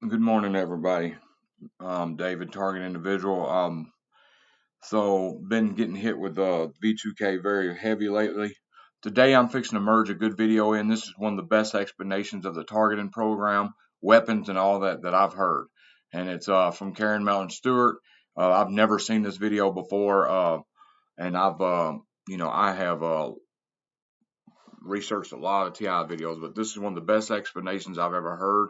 Good morning, everybody. David, target individual. So been getting hit with V2K very heavy lately. Today, I'm fixing to merge a good video in. This is one of the best explanations of the targeting program, weapons, and all that I've heard. And it's from Karen Mellon Stewart. I've never seen this video before, and I have researched a lot of TI videos, but this is one of the best explanations I've ever heard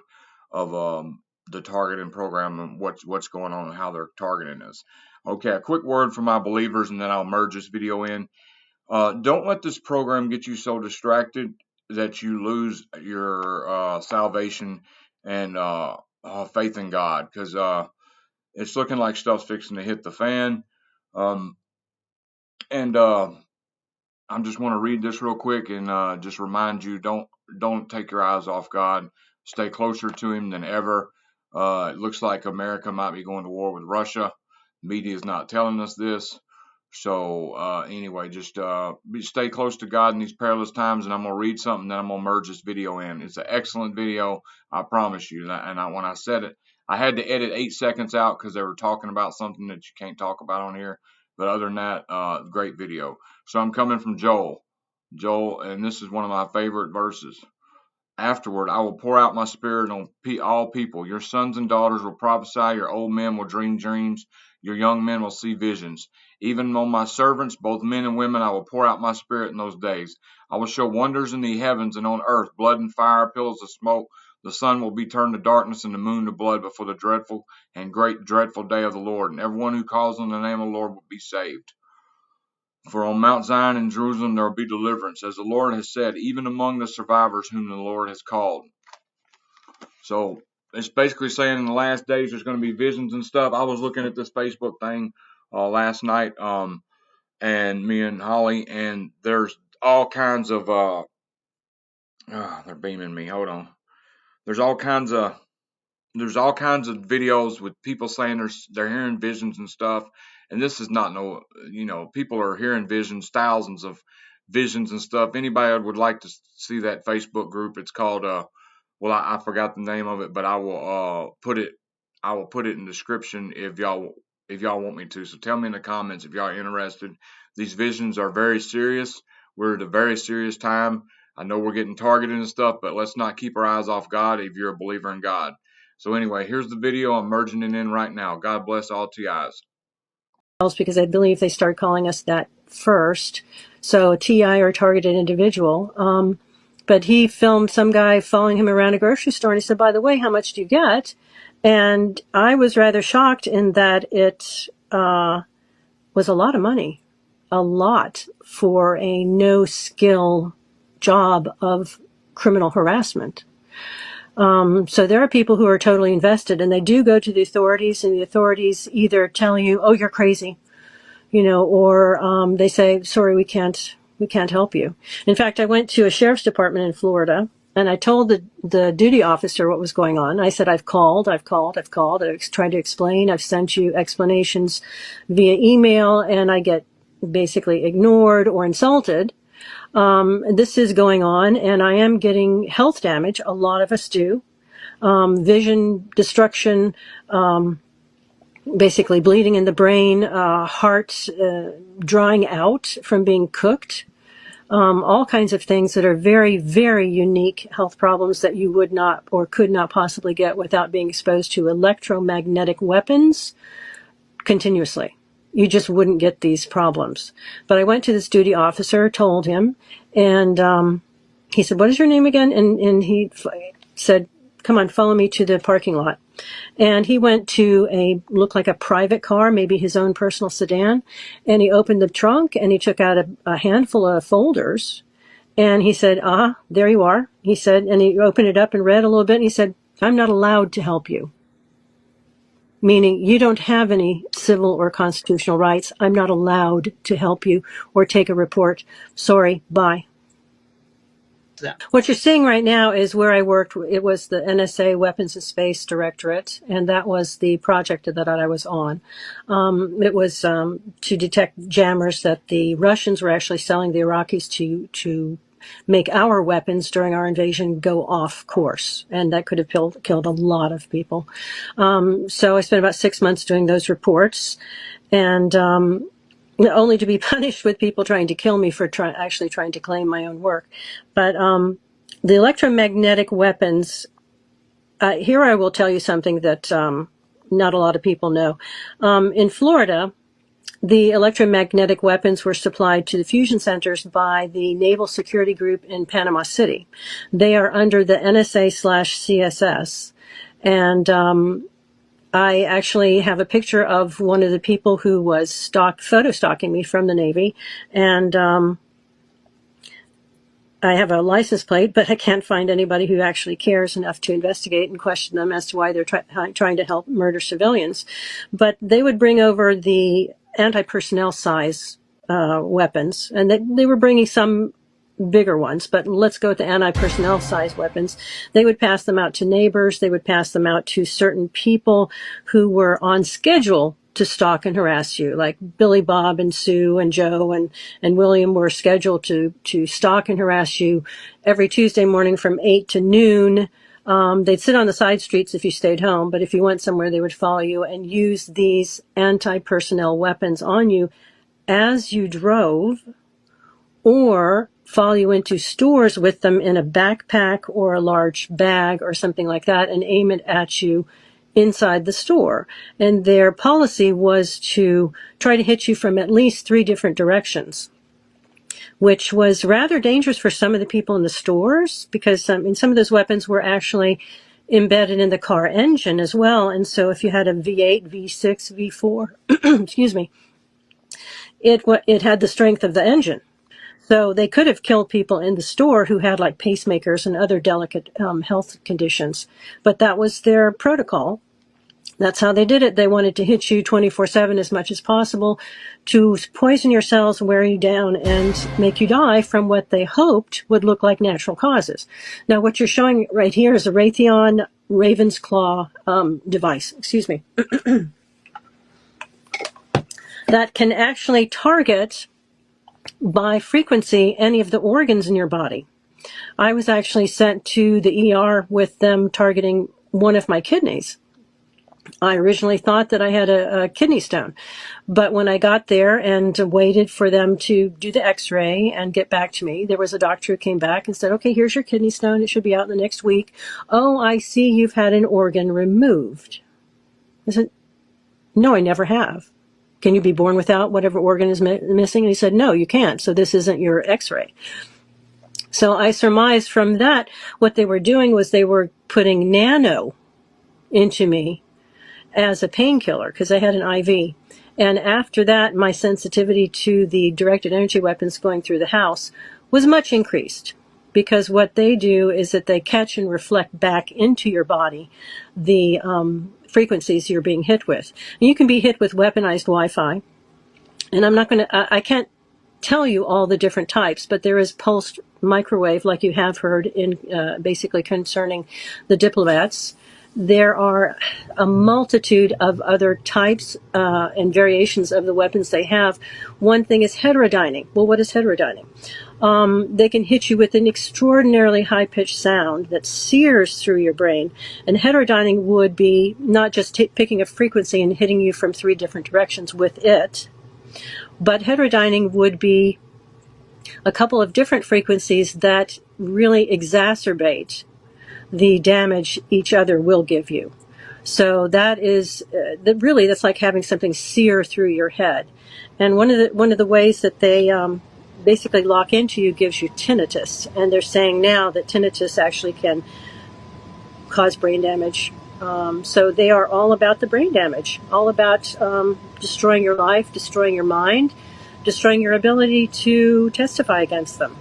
of the targeting program and what's going on and how they're targeting us. Okay, a quick word for my believers, and then I'll merge this video in. Don't let this program get you so distracted that you lose your salvation and faith in God, because it's looking like stuff's fixing to hit the fan. Um, and I just want to read this real quick and just remind you, don't take your eyes off God. Stay closer to Him than ever. It looks like America might be going to war with Russia. Media is not telling us this. So anyway, just stay close to God in these perilous times. And I'm gonna read something, then I'm gonna merge this video in. It's an excellent video, I promise you. When I said it, I had to edit 8 seconds out because they were talking about something that you can't talk about on here. But other than that, great video. So I'm coming from Joel. Joel, and this is one of my favorite verses. Afterward, I will pour out my spirit on all people. Your sons and daughters will prophesy. Your old men will dream dreams. Your young men will see visions. Even on my servants, both men and women, I will pour out my spirit in those days. I will show wonders in the heavens and on earth, blood and fire, pillars of smoke. The sun will be turned to darkness and the moon to blood before the dreadful and great dreadful day of the Lord. And everyone who calls on the name of the Lord will be saved. For on Mount Zion and Jerusalem there will be deliverance, as the Lord has said, even among the survivors whom the Lord has called. So it's basically saying in the last days there's going to be visions and stuff. I was looking at this Facebook thing last night, and me and Holly, and there's all kinds of they're beaming me. Hold on. There's all kinds of videos with people saying they're hearing visions and stuff, and this is not people are hearing visions, thousands of visions and stuff. Anybody would like to see that Facebook group, it's called I forgot the name of it, but I will put it in the description if y'all want me to. So tell me in the comments if y'all are interested. These visions are very serious. We're at a very serious time. I know we're getting targeted and stuff, but let's not keep our eyes off God if you're a believer in God. So anyway, here's the video. I'm merging it in right now. God bless all TIs. Because I believe they started calling us that first. So TI or targeted individual. But he filmed some guy following him around a grocery store, and he said, by the way, how much do you get? And I was rather shocked in that it was a lot of money, a lot for a no-skill job of criminal harassment. So there are people who are totally invested, and they do go to the authorities, and the authorities either tell you, oh, you're crazy, or they say, sorry, we can't help you. In fact, I went to a sheriff's department in Florida, and I told the duty officer what was going on. I said, I've called. I've tried to explain. I've sent you explanations via email, and I get basically ignored or insulted. This is going on, and I am getting health damage. A lot of us do. Vision destruction, basically bleeding in the brain, heart drying out from being cooked, all kinds of things that are very, very unique health problems that you would not or could not possibly get without being exposed to electromagnetic weapons continuously. You just wouldn't get these problems. But I went to this duty officer, told him, and he said, what is your name again? And he said, come on, follow me to the parking lot. And he went to looked like a private car, maybe his own personal sedan, and he opened the trunk and he took out a handful of folders, and he said, there you are. He said, and he opened it up and read a little bit, and he said, I'm not allowed to help you. Meaning you don't have any civil or constitutional rights. I'm not allowed to help you or take a report. Sorry, bye. What you're seeing right now is where I worked. It was the NSA Weapons and Space Directorate, and that was the project that I was on. It was to detect jammers that the Russians were actually selling the Iraqis to make our weapons during our invasion go off course. And that could have killed a lot of people. So I spent about 6 months doing those reports, and only to be punished with people trying to kill me for actually trying to claim my own work. But the electromagnetic weapons, here I will tell you something that not a lot of people know. In Florida, the electromagnetic weapons were supplied to the fusion centers by the Naval Security Group in Panama City. They are under the NSA/CSS. And I actually have a picture of one of the people who was photo stalking me from the Navy. And I have a license plate, but I can't find anybody who actually cares enough to investigate and question them as to why they're trying to help murder civilians. But they would bring over the anti-personnel size weapons, and they were bringing some bigger ones, but let's go with the anti-personnel size weapons. They would pass them out to neighbors. They would pass them out to certain people who were on schedule to stalk and harass you, like Billy Bob and Sue and Joe and William were scheduled to stalk and harass you every Tuesday morning from 8 to noon. They'd sit on the side streets if you stayed home, but if you went somewhere, they would follow you and use these anti-personnel weapons on you as you drove, or follow you into stores with them in a backpack or a large bag or something like that and aim it at you inside the store. And their policy was to try to hit you from at least 3 different directions, which was rather dangerous for some of the people in the stores, because some of those weapons were actually embedded in the car engine as well. And so if you had a V8, V6, V4, excuse me, it had the strength of the engine. So they could have killed people in the store who had like pacemakers and other delicate health conditions. But that was their protocol. That's how they did it. They wanted to hit you 24/7 as much as possible to poison your cells, wear you down, and make you die from what they hoped would look like natural causes. Now, what you're showing right here is a Raytheon Raven's Claw device. Excuse me. That can actually target by frequency any of the organs in your body. I was actually sent to the ER with them targeting one of my kidneys. I originally thought that I had a kidney stone, but when I got there and waited for them to do the x-ray and get back to me, there was a doctor who came back and said, okay, here's your kidney stone. It should be out in the next week. Oh, I see you've had an organ removed. I said, no, I never have. Can you be born without whatever organ is missing? And he said, no, you can't. So this isn't your x-ray. So I surmised from that what they were doing was they were putting nano into me as a painkiller because I had an IV. And after that, my sensitivity to the directed energy weapons going through the house was much increased, because what they do is that they catch and reflect back into your body the frequencies you're being hit with. And you can be hit with weaponized Wi-Fi. And I can't tell you all the different types, but there is pulsed microwave, like you have heard in basically concerning the diplomats. There are a multitude of other types and variations of the weapons they have. One thing is heterodyning. Well, what is heterodyning? They can hit you with an extraordinarily high-pitched sound that sears through your brain. And heterodyning would be not just picking a frequency and hitting you from 3 different directions with it, but heterodyning would be a couple of different frequencies that really exacerbate the damage each other will give you. So that is that's like having something sear through your head. And one of the ways that they basically lock into you gives you tinnitus. And they're saying now that tinnitus actually can cause brain damage. So they are all about the brain damage, all about destroying your life, destroying your mind, destroying your ability to testify against them.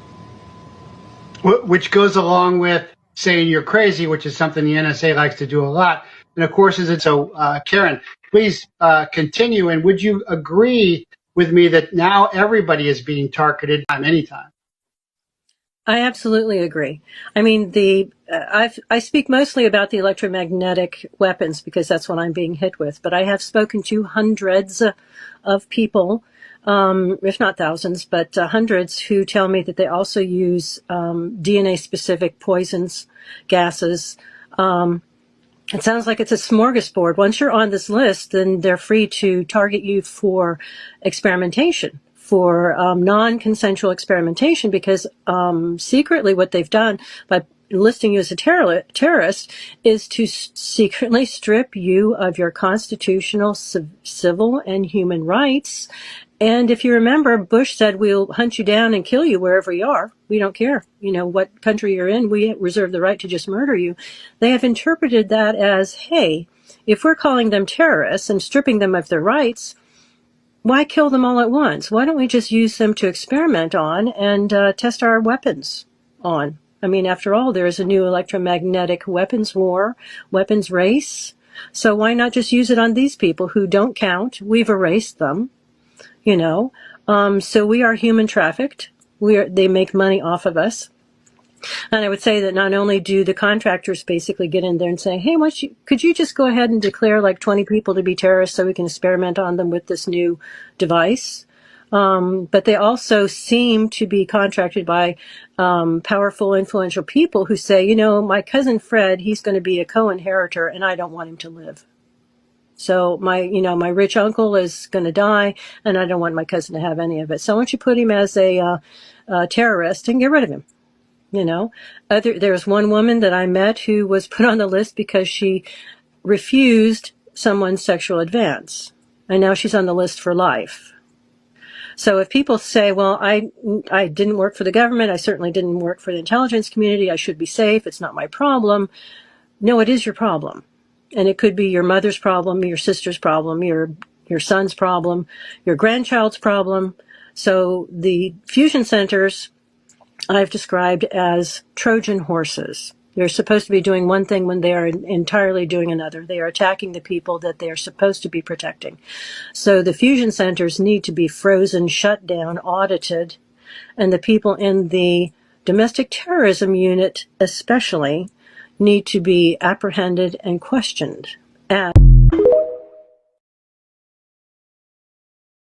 Which goes along with saying you're crazy, which is something the NSA likes to do a lot. And of course, Karen, please continue. And would you agree with me that now everybody is being targeted anytime? I absolutely agree. I mean, I speak mostly about the electromagnetic weapons because that's what I'm being hit with, but I have spoken to hundreds of people if not thousands, but hundreds, who tell me that they also use DNA-specific poisons, gases. It sounds like it's a smorgasbord. Once you're on this list, then they're free to target you for experimentation, for non-consensual experimentation, because secretly what they've done by listing you as a terrorist is to secretly strip you of your constitutional, civil, and human rights. And if you remember, Bush said, we'll hunt you down and kill you wherever you are. We don't care, what country you're in. We reserve the right to just murder you. They have interpreted that as, hey, if we're calling them terrorists and stripping them of their rights, why kill them all at once? Why don't we just use them to experiment on and test our weapons on? I mean, after all, there is a new electromagnetic weapons war, weapons race. So why not just use it on these people who don't count? We've erased them, So we are human trafficked. They make money off of us. And I would say that not only do the contractors basically get in there and say, hey, could you just go ahead and declare like 20 people to be terrorists so we can experiment on them with this new device? But they also seem to be contracted by powerful, influential people who say, my cousin Fred, he's going to be a co-inheritor and I don't want him to live. So my rich uncle is going to die and I don't want my cousin to have any of it. So why don't you put him as a terrorist and get rid of him? There's one woman that I met who was put on the list because she refused someone's sexual advance. And now she's on the list for life. So if people say, well, I didn't work for the government, I certainly didn't work for the intelligence community, I should be safe, it's not my problem. No, it is your problem. And it could be your mother's problem, your sister's problem, your son's problem, your grandchild's problem. So the fusion centers I've described as Trojan horses. They're supposed to be doing one thing when they are entirely doing another. They are attacking the people that they are supposed to be protecting. So the fusion centers need to be frozen, shut down, audited, and the people in the domestic terrorism unit especially need to be apprehended and questioned.